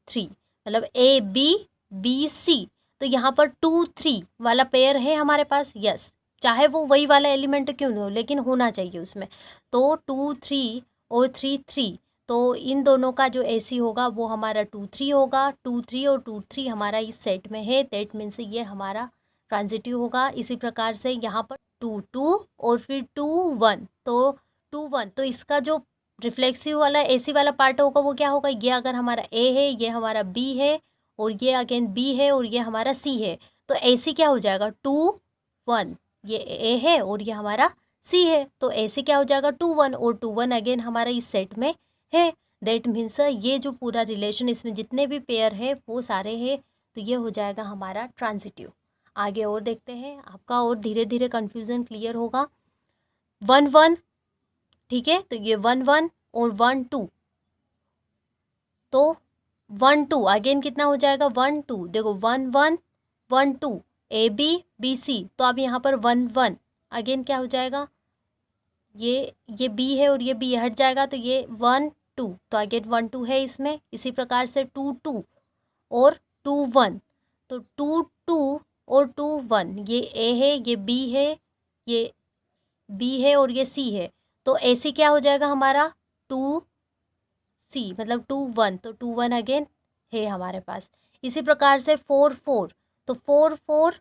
3 मतलब ए बी बी सी, तो यहाँ पर 2 3 वाला पेयर है हमारे पास, यस। चाहे वो वही वाला एलिमेंट क्यों नहीं हो, लेकिन होना चाहिए उसमें। तो 2 3 और 3 3, तो इन दोनों का जो एसी होगा वो हमारा 2 3 होगा। 2 3 और 2 3 हमारा इस सेट में है, दैट मीन्स ये हमारा ट्रांजिटिव होगा। इसी प्रकार से यहाँ पर 2 2 और फिर 2 1, तो 2 1, तो इसका जो रिफ्लेक्सिव वाला एसी वाला पार्ट होगा वो क्या होगा? ये अगर हमारा ए है, ये हमारा बी है, और ये अगेन बी है, और ये हमारा सी है, तो एसी क्या हो जाएगा? 2 1, ये ए है और ये हमारा सी है, तो ऐसे क्या हो जाएगा? 2 1 और 2 1 अगेन हमारा इस सेट में है। दैट मीन्स ये जो पूरा रिलेशन इसमें जितने भी पेयर है वो सारे हैं, तो ये हो जाएगा हमारा ट्रांजिटिव। आगे और देखते हैं, आपका और धीरे धीरे कन्फ्यूज़न क्लियर होगा। 1 1, ठीक है, तो ये 1 1 और 1 2, तो 1 2 अगेन कितना हो जाएगा? 1 2, देखो 1 1 1 2 ए बी बी सी, तो अब यहाँ पर 1 1 अगेन क्या हो जाएगा? ये बी है और ये बी हट जाएगा, तो ये 1 2, तो अगेन 1 2 है इसमें। इसी प्रकार से 2 2 और 2 1, तो 2 2 और 2 1, ये ए है, ये बी है, ये बी है और ये सी है, तो ऐसे क्या हो जाएगा हमारा? 2 सी मतलब 2 1, तो 2 1 अगेन है हमारे पास। इसी प्रकार से 4 4, तो 4 4,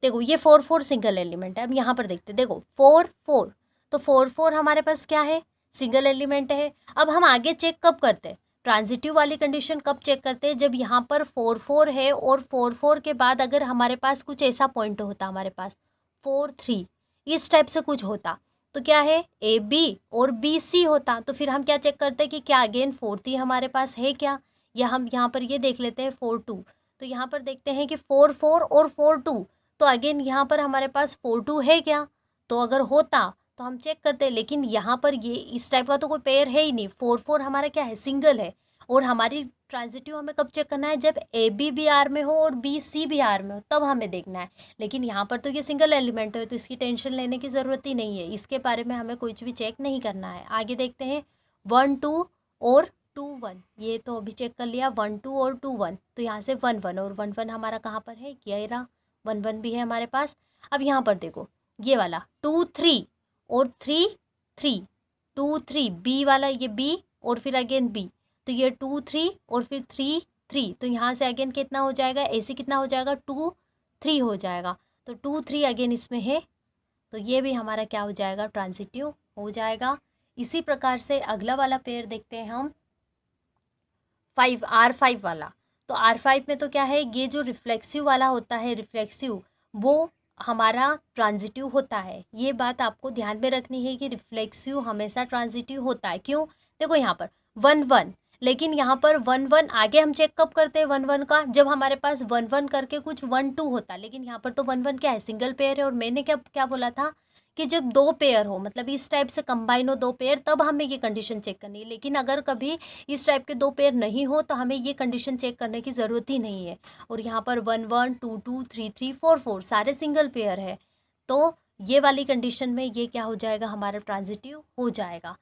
देखो ये 4 4 सिंगल एलिमेंट है। अब यहाँ पर देखते, देखो 4 4, तो 4 4 हमारे पास क्या है? सिंगल एलिमेंट है। अब हम आगे चेक कब करते हैं? ट्रांजिटिव वाली कंडीशन कब चेक करते हैं? जब यहाँ पर 4 4 है और 4 4 के बाद अगर हमारे पास कुछ ऐसा पॉइंट होता, हमारे पास 4 3 इस टाइप से कुछ होता, तो क्या है? ए बी और बी सी होता, तो फिर हम क्या चेक करते हैं कि क्या अगेन 4 3 हमारे पास है क्या? या हम यहाँ पर ये देख लेते हैं 4 2, तो यहाँ पर देखते हैं कि 4 4 और 4 2, तो अगेन यहाँ पर हमारे पास 4 2 है क्या? तो अगर होता तो हम चेक करते, लेकिन यहाँ पर ये इस टाइप का तो कोई पेयर है ही नहीं। 4 4 हमारा क्या है? सिंगल है। और हमारी ट्रांजिटिव हमें कब चेक करना है? जब ए बी आर में हो और बी सी भी आर में हो, तब हमें देखना है। लेकिन यहाँ पर तो ये सिंगल एलिमेंट है, तो इसकी टेंशन लेने की ज़रूरत ही नहीं है, इसके बारे में हमें कुछ भी चेक नहीं करना है। आगे देखते हैं 1 2 और 2 1, ये तो अभी चेक कर लिया 1 2 और 2 1, तो यहाँ से 1 1 और 1 1 हमारा कहाँ पर है? ये रहा 1 1 भी है हमारे पास। अब यहाँ पर देखो ये वाला 2 3 और 3 3, 2 3 बी वाला, ये बी और फिर अगेन बी, तो ये 2 3 और फिर 3 3, तो यहाँ से अगेन कितना हो जाएगा, ऐसे कितना हो जाएगा 2 3 हो जाएगा, तो 2 3 अगेन इसमें है, तो ये भी हमारा क्या हो जाएगा, ट्रांजिटिव हो जाएगा। इसी प्रकार से अगला वाला पेयर देखते हैं हम 5 R5 वाला। तो R5 में तो क्या है, ये जो रिफ्लेक्सिव वाला होता है, रिफ्लेक्सिव वो हमारा ट्रांजिटिव होता है। ये बात आपको ध्यान में रखनी है कि रिफ्लेक्सिव हमेशा ट्रांजिटिव होता है। क्यों, देखो यहाँ पर 1 1, लेकिन यहाँ पर 1 1 आगे हम चेक कब करते हैं 1 1 का, जब हमारे पास 1 1 करके कुछ 1 2 होता है, लेकिन यहाँ पर तो 1 1 क्या है, सिंगल पेयर है। और मैंने क्या क्या बोला था कि जब दो पेयर हो, मतलब इस टाइप से कंबाइन हो दो पेयर, तब हमें ये कंडीशन चेक करनी है। लेकिन अगर कभी इस टाइप के दो पेयर नहीं हो तो हमें ये कंडीशन चेक करने की ज़रूरत ही नहीं है। और यहाँ पर 1 1 2 2 3 3 4 4 सारे सिंगल पेयर है, तो ये वाली कंडीशन में ये क्या हो जाएगा, हमारा ट्रांजिटिव हो जाएगा।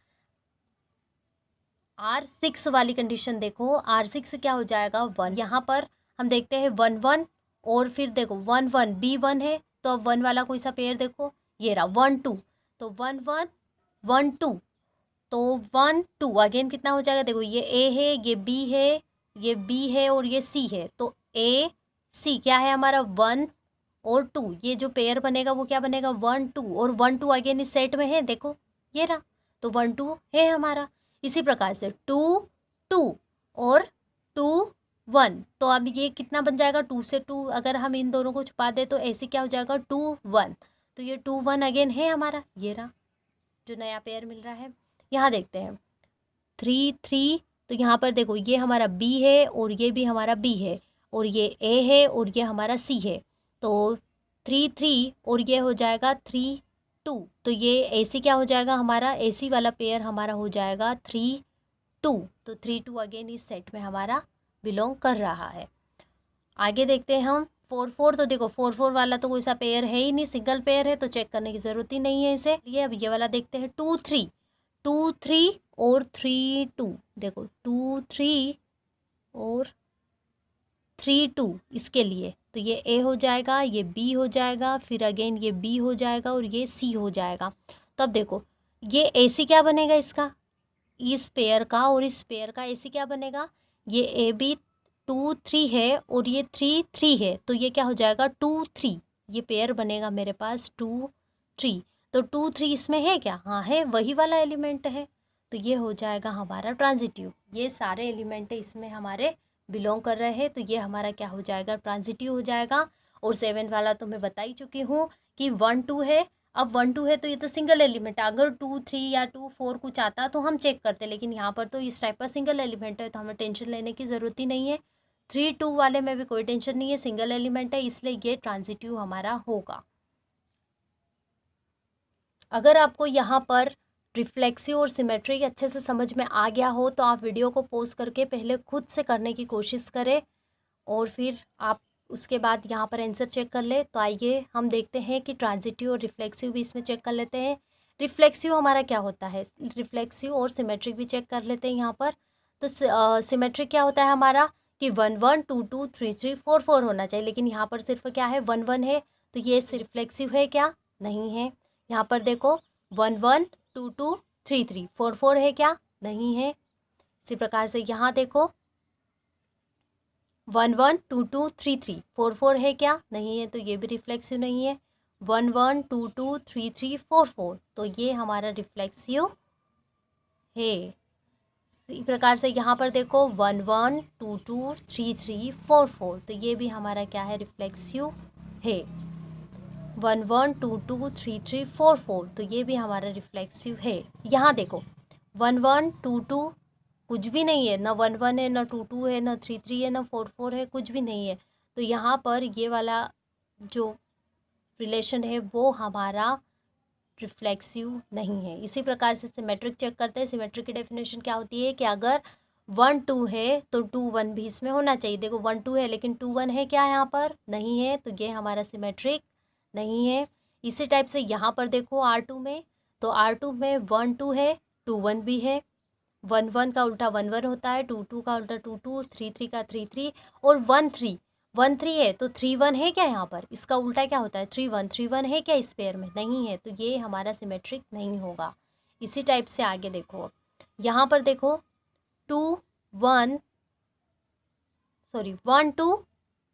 R6 वाली कंडीशन देखो, R6 क्या हो जाएगा 1, यहाँ पर हम देखते हैं 1 1, और फिर देखो 1 1 B1 है, तो अब 1 वाला कोई सा पेयर देखो, ये रहा 1 2, तो 1 1 1 2, तो 1 2 अगेन कितना हो जाएगा, देखो ये A है, ये B है, ये B है और ये C है, तो A C क्या है हमारा 1 और 2, ये जो पेयर बनेगा वो क्या बनेगा 1 2, और 1 2 अगेन इस सेट में है, देखो ये रहा, तो 1 2 है हमारा। इसी प्रकार से 2 2 और 2 1, तो अब ये कितना बन जाएगा 2 से 2, अगर हम इन दोनों को छुपा दे तो ऐसे क्या हो जाएगा 2 1, तो ये 2 1 अगेन है हमारा, ये रहा जो नया पेयर मिल रहा है। यहाँ देखते हैं 3 3, तो यहाँ पर देखो ये हमारा B है और ये भी हमारा B है, और ये A है और ये हमारा C है, तो 3 3 और ये हो जाएगा 3 2, तो ये AC क्या हो जाएगा हमारा, AC वाला पेयर हमारा हो जाएगा 3 2, तो 3 2 अगेन इस सेट में हमारा बिलोंग कर रहा है। आगे देखते हैं हम 4 4, तो देखो 4 4 वाला तो कोई सा पेयर है ही नहीं, सिंगल पेयर है, तो चेक करने की ज़रूरत ही नहीं है इसे। ये अब ये वाला देखते हैं 2 3 2 3 और 3 2, देखो 2 3 और 3 2 इसके लिए, तो ये A हो जाएगा, ये B हो जाएगा, फिर अगेन ये B हो जाएगा और ये C हो जाएगा। तो अब देखो ये AC क्या बनेगा इसका, इस पेयर का और इस पेयर का AC क्या बनेगा, ये AB 2 3 है और ये 3 3 है, तो ये क्या हो जाएगा 2 3, ये पेयर बनेगा मेरे पास 2 3, तो 2 3 इसमें है क्या, हाँ है, वही वाला एलिमेंट है, तो ये हो जाएगा हमारा ट्रांजिटिव। ये सारे एलिमेंट इसमें हमारे बिलोंग कर रहे हैं, तो ये हमारा क्या हो जाएगा, ट्रांजिटिव हो जाएगा। और 7 वाला तो मैं बता ही चुकी हूँ कि 1 2 है, अब 1 2 है तो ये तो सिंगल एलिमेंट है, अगर 2 3 या 2 4 कुछ आता तो हम चेक करते, लेकिन यहाँ पर तो इस टाइप का सिंगल एलिमेंट है, तो हमें टेंशन लेने की ज़रूरत ही नहीं है। 3 2 वाले में भी कोई टेंशन नहीं है, सिंगल एलिमेंट है, इसलिए ये ट्रांजिटिव हमारा होगा। अगर आपको यहाँ पर रिफ्लेक्सिव और सिमेट्रिक अच्छे से समझ में आ गया हो तो आप वीडियो को पॉज करके पहले खुद से करने की कोशिश करें, और फिर आप उसके बाद यहाँ पर आंसर चेक कर ले। तो आइए हम देखते हैं कि ट्रांजिटिव और रिफ्लेक्सिव भी इसमें चेक कर लेते हैं। रिफ्लेक्सिव हमारा क्या होता है, रिफ्लेक्सिव और सिमेट्रिक भी चेक कर लेते हैं यहाँ पर। तो सिमेट्रिक क्या होता है हमारा कि 1 1 2 2 3 3 4 4 होना चाहिए, लेकिन यहाँ पर सिर्फ क्या है 1 1 है, तो ये रिफ्लेक्सिव है क्या, नहीं है। यहाँ पर देखो 1 1 2 2 3 3 4 4 है क्या, नहीं है। इसी प्रकार से यहाँ देखो 1 1 2 2 3 3 4 4 है क्या, नहीं है, तो ये भी रिफ्लेक्सिव नहीं है। 1 1 2 2 3 3 4 4, तो ये हमारा रिफ्लेक्सिव है। इसी प्रकार से यहाँ पर देखो 1 1 2 2 3 3 4 4, तो ये भी हमारा क्या है, रिफ्लेक्सिव है। 1 1 2 2 3 3 4 4, तो ये भी हमारा रिफ्लेक्सिव है। यहाँ देखो 1 1 2 2 कुछ भी नहीं है, ना 1 1 है, ना 2 2 है, ना 3 3 है, ना 4 4 है, कुछ भी नहीं है, तो यहाँ पर ये वाला जो रिलेशन है वो हमारा रिफ्लेक्सिव नहीं है। इसी प्रकार से सिमेट्रिक चेक करते हैं। सिमेट्रिक की डेफिनेशन क्या होती है कि अगर 1 2 है तो 2 1 भी इसमें होना चाहिए। देखो 1 2 है लेकिन 2 1 है क्या, यहाँ पर नहीं है, तो ये हमारा सिमेट्रिक नहीं है। इसी टाइप से यहाँ पर देखो R2 में, तो R2 में 1 2 है, 2 1 भी है। 1 1 का उल्टा 1 1 होता है, 2 2 का उल्टा 2 2, 3 3 का 3 3 और 1 3 है, तो 3 1 है क्या यहाँ पर, इसका उल्टा क्या होता है 3 1 है क्या इस पेयर में, नहीं है, तो ये हमारा सिमेट्रिक नहीं होगा। इसी टाइप से आगे देखो, यहाँ पर देखो 2 1 सॉरी 1 2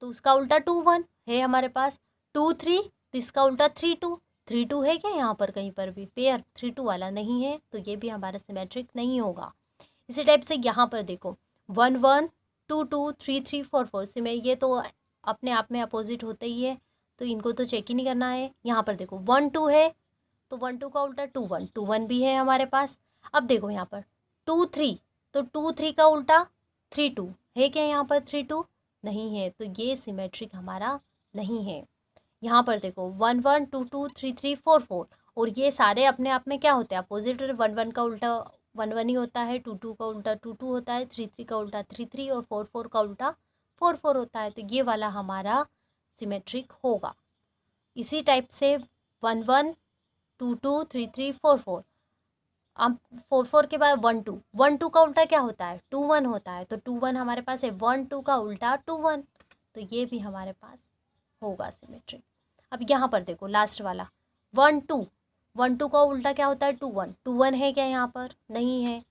तो उसका उल्टा 2 1 है हमारे पास, 2 3 तो इसका उल्टा 3 2, 3 2 है क्या यहाँ पर कहीं पर भी पेयर, 3 2 वाला नहीं है, तो ये भी हमारा सिमेट्रिक नहीं होगा। इसी टाइप से यहाँ पर देखो 1 1 2 2 3 3 4 4 से में ये तो अपने आप में अपोजिट होते ही है, तो इनको तो चेक ही नहीं करना है। यहाँ पर देखो 1 2 है तो 1 2 का उल्टा 2 1, 2 1 भी है हमारे पास। अब देखो यहाँ पर 2 3 तो 2 3 का उल्टा 3 2 है क्या यहाँ पर, 3 2 नहीं है, तो ये सिमेट्रिक हमारा नहीं है। यहाँ पर देखो 1 1 2 2 3 3 4 4 और ये सारे अपने आप में क्या होते हैं अपोजिट, 1 1 का उल्टा 1 1 ही होता है, 2 2 का उल्टा 2 2 होता है, 3 3 का उल्टा 3 3 और 4 4 का उल्टा 4 4 होता है, तो ये वाला हमारा सिमेट्रिक होगा। इसी टाइप से 1 1 2 2 3 3 4 4, अब 4 4 के बाद 1 2, 1 2 का उल्टा क्या होता है 2 1 होता है, तो 2 1 हमारे पास है, 1 2 का उल्टा 2 1, तो ये भी हमारे पास होगा सिमेट्रिक। अब यहाँ पर देखो लास्ट वाला 1 2, 1 2 का उल्टा क्या होता है 2 1, 2 1 है क्या यहाँ पर, नहीं है,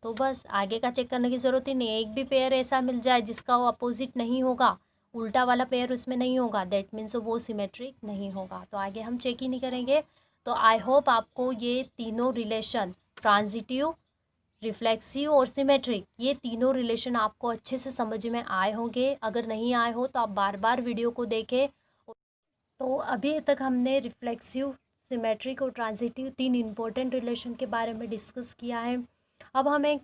तो बस आगे का चेक करने की ज़रूरत ही नहीं है। एक भी पेयर ऐसा मिल जाए जिसका वो अपोजिट नहीं होगा, उल्टा वाला पेयर उसमें नहीं होगा, दैट मीन्स वो सिमेट्रिक नहीं होगा, तो आगे हम चेक ही नहीं करेंगे। तो आई होप आपको ये तीनों रिलेशन ट्रांजिटिव, रिफ्लेक्सिव और सिमेट्रिक, ये तीनों रिलेशन आपको अच्छे से समझ में आए होंगे। अगर नहीं आए हो तो आप बार बार वीडियो को देखें। तो अभी तक हमने रिफ्लेक्सिव, सिमेट्रिक और ट्रांजिटिव तीन इम्पोर्टेंट रिलेशन के बारे में डिस्कस किया है। अब हम एक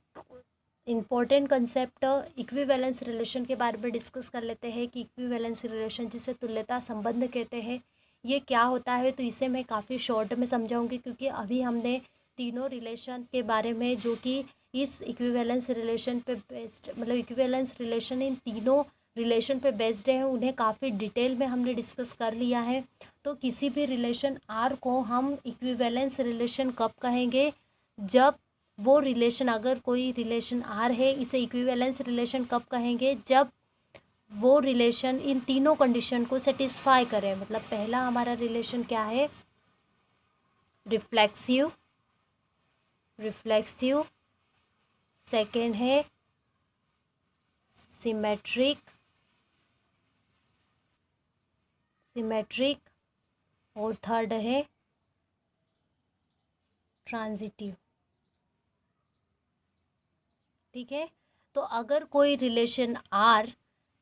इम्पोर्टेंट कंसेप्ट इक्विवेलेंस रिलेशन के बारे में डिस्कस कर लेते हैं कि इक्विवेलेंस रिलेशन जिसे तुल्यता संबंध कहते हैं, ये क्या होता है। तो इसे मैं काफ़ी शॉर्ट में समझाऊंगी, क्योंकि अभी हमने तीनों रिलेशन के बारे में जो कि इस इक्विवेलेंस रिलेशन पे बेस्ड, मतलब इक्विवेलेंस रिलेशन इन तीनों रिलेशन पे बेस्ड है, उन्हें काफ़ी डिटेल में हमने डिस्कस कर लिया है। तो किसी भी रिलेशन आर को हम इक्विवेलेंस रिलेशन कब कहेंगे, जब वो रिलेशन, अगर कोई रिलेशन आर है, इसे इक्विवेलेंस रिलेशन कब कहेंगे, जब वो रिलेशन इन तीनों कंडीशन को सेटिस्फाई करे। मतलब पहला हमारा रिलेशन क्या है, रिफ्लेक्सिव, रिफ्लेक्सिव, सेकेंड है सिमेट्रिक, सिमेट्रिक और थर्ड है ट्रांजिटिव। ठीक है, तो अगर कोई रिलेशन आर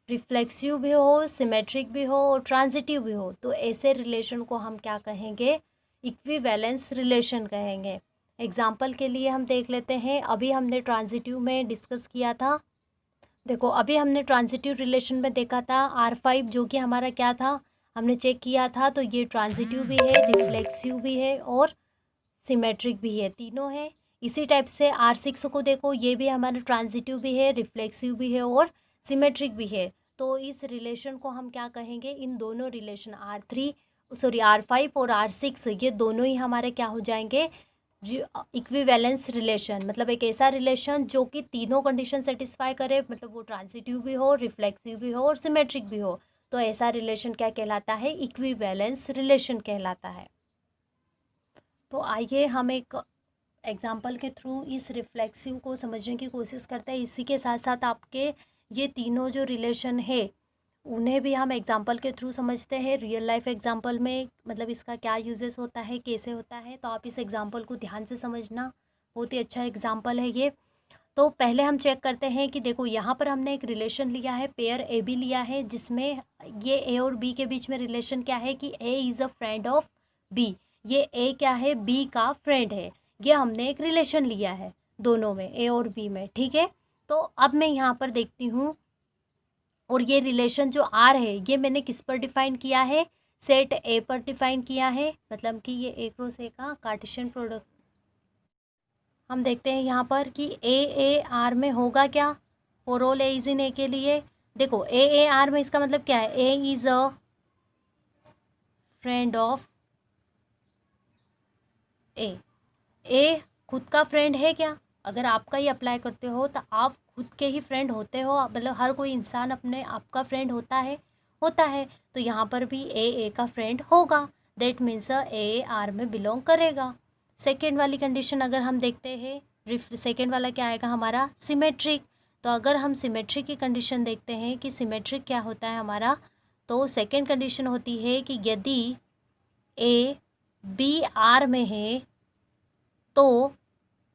रिफ्लेक्सिव भी हो, सिमेट्रिक भी हो और ट्रांजिटिव भी हो, तो ऐसे रिलेशन को हम क्या कहेंगे, इक्विवेलेंस रिलेशन कहेंगे। एग्जाम्पल के लिए हम देख लेते हैं, अभी हमने ट्रांजिटिव में डिस्कस किया था। देखो अभी हमने ट्रांजिटिव रिलेशन में देखा था R5, जो कि हमारा क्या था, हमने चेक किया था, तो ये ट्रांजिटिव भी है, रिफ्लेक्सिव भी है और सिमेट्रिक भी है, तीनों है। इसी टाइप से R6 को देखो, ये भी हमारा ट्रांजिटिव भी है, रिफ्लेक्सिव भी है और सिमेट्रिक भी है। तो इस रिलेशन को हम क्या कहेंगे, इन दोनों रिलेशन R5 और R6, ये दोनों ही हमारे क्या हो जाएंगे, इक्विवेलेंस रिलेशन। मतलब एक ऐसा रिलेशन जो कि तीनों कंडीशन सेटिस्फाई करे, मतलब वो ट्रांजिटिव भी हो, रिफ्लेक्सिव भी हो और सिमेट्रिक भी हो, तो ऐसा रिलेशन क्या कहलाता है, इक्विवेलेंस रिलेशन कहलाता है। तो आइए हम एक एग्जाम्पल के थ्रू इस रिफ्लेक्सिव को समझने की कोशिश करते हैं। इसी के साथ साथ आपके ये तीनों जो रिलेशन है उन्हें भी हम एग्जाम्पल के थ्रू समझते हैं, रियल लाइफ एग्जाम्पल में, मतलब इसका क्या यूजेस होता है, कैसे होता है। तो आप इस एग्जाम्पल को ध्यान से समझना, बहुत ही अच्छा एग्जाम्पल है ये। तो पहले हम चेक करते हैं कि देखो यहाँ पर हमने एक रिलेशन लिया है, पेयर ए बी लिया है, जिसमें ये ए और बी के बीच में रिलेशन क्या है कि A is a friend of B. ये ए क्या है, बी का फ्रेंड है। ये हमने एक रिलेशन लिया है दोनों में, ए और बी में। ठीक है, तो अब मैं यहाँ पर देखती हूँ, और ये रिलेशन जो आर है ये मैंने किस पर डिफाइन किया है, सेट ए पर डिफाइन किया है, मतलब कि ये ए क्रॉस ए का कार्टेशियन प्रोडक्ट। हम देखते हैं यहाँ पर कि ए आर में होगा क्या, for all A is in A के लिए। देखो ए आर में इसका मतलब क्या है, ए इज अ फ्रेंड ऑफ ए खुद का फ्रेंड है क्या, अगर आपका ही अप्लाई करते हो तो आप खुद के ही फ्रेंड होते हो, मतलब हर कोई इंसान अपने आपका फ्रेंड होता है। तो यहाँ पर भी ए का फ्रेंड होगा, दैट मीन्स ए आर में बिलोंग करेगा। सेकेंड वाली कंडीशन अगर हम देखते हैं, सेकेंड वाला क्या आएगा हमारा, सिमेट्रिक। तो अगर हम सिमेट्रिक की कंडीशन देखते हैं कि सिमेट्रिक क्या होता है हमारा, तो सेकेंड कंडीशन होती है कि यदि ए बी आर में है तो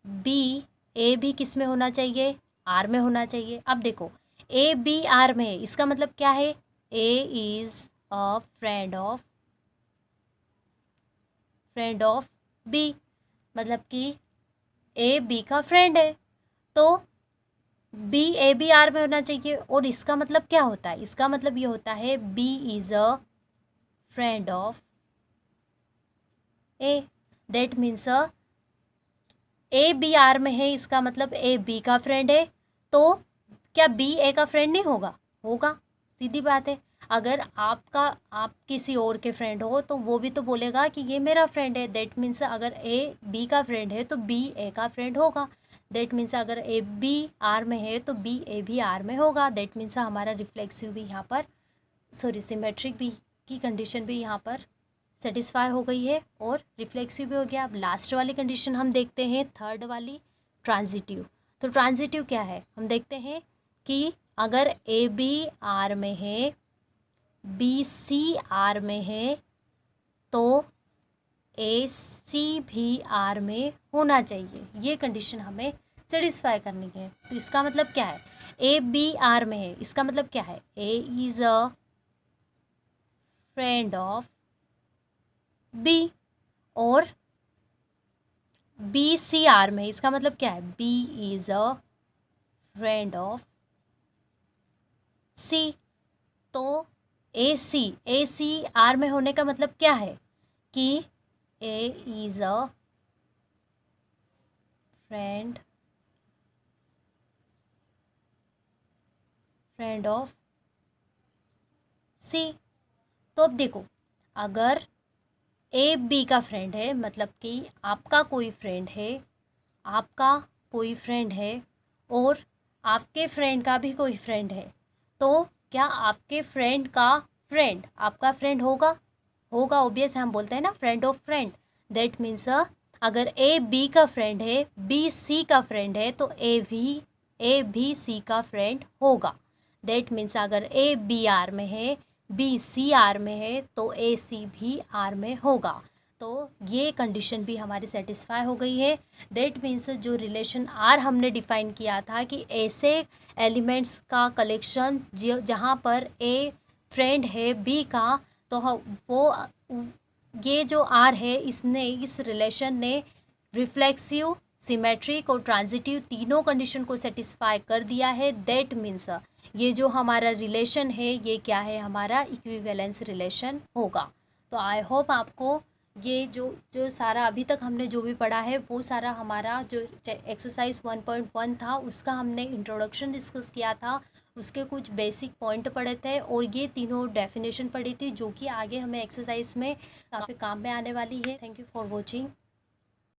ए भी किस में होना चाहिए, आर में होना चाहिए। अब देखो ए बी आर में है, इसका मतलब क्या है, A is a friend of B, मतलब कि ए बी का फ्रेंड है, तो बी ए बी आर में होना चाहिए। और इसका मतलब क्या होता है, इसका मतलब ये होता है B is a friend of A, that means A B R में है, इसका मतलब ए बी का फ्रेंड है, तो क्या बी ए का फ्रेंड नहीं होगा, होगा, सीधी बात है। अगर आप किसी और के फ्रेंड हो तो वो भी तो बोलेगा कि ये मेरा फ्रेंड है, दैट मीन्स अगर ए बी का फ्रेंड है तो बी ए का फ्रेंड होगा। दैट मीन्स अगर ए बी आर में है तो बी ए भी आर में होगा। दैट मीन्स हमारा रिफ्लेक्सिव भी यहाँ पर, सॉरी सिमेट्रिक भी की कंडीशन भी यहाँ पर सेटिस्फाई हो गई है और रिफ्लेक्सिव भी हो गया। अब लास्ट वाली कंडीशन हम देखते हैं, थर्ड वाली, ट्रांजिटिव। तो ट्रांजिटिव क्या है, हम देखते हैं कि अगर ए बी आर में है, बी सी आर में है, तो ए सी भी आर में होना चाहिए। ये कंडीशन हमें सेटिस्फाई करनी है। तो इसका मतलब क्या है, ए बी आर में है, इसका मतलब क्या है, A is a friend of B, और बी सी आर में, इसका मतलब क्या है, B is a friend of C. तो ए सी आर में होने का मतलब क्या है कि A is a friend of C. तो अब देखो, अगर ए बी का फ्रेंड है, मतलब कि आपका कोई फ्रेंड है, आपका कोई फ्रेंड है और आपके फ्रेंड का भी कोई फ्रेंड है, तो क्या आपके फ्रेंड का फ्रेंड आपका फ्रेंड होगा, होगा, ऑब्वियस है, हम बोलते हैं ना friend of friend. That means अगर ए बी का फ्रेंड है, बी सी का फ्रेंड है, तो ए भी सी का फ्रेंड होगा। दैट मीन्स अगर ए बी आर में है, बी सी आर में है, तो ए सी भी आर में होगा। तो ये कंडीशन भी हमारी सेटिस्फाई हो गई है। दैट मीन्स जो रिलेशन आर हमने डिफाइन किया था कि ऐसे एलिमेंट्स का कलेक्शन जहाँ पर ए फ्रेंड है बी का, तो वो ये जो आर है, इस रिलेशन ने रिफ्लेक्सिव, सिमेट्रिक और ट्रांजिटिव तीनों कंडीशन को सेटिस्फाई कर दिया है। दैट मीन्स ये जो हमारा रिलेशन है ये क्या है, हमारा इक्विवेलेंस रिलेशन होगा। तो आई होप आपको ये जो सारा अभी तक हमने जो भी पढ़ा है वो सारा हमारा जो एक्सरसाइज 1.1 था उसका हमने इंट्रोडक्शन डिस्कस किया था, उसके कुछ बेसिक पॉइंट पढ़े थे और ये तीनों डेफिनेशन पढ़ी थी जो कि आगे हमें एक्सरसाइज में काफ़ी काम में आने वाली है। Thank you for watching.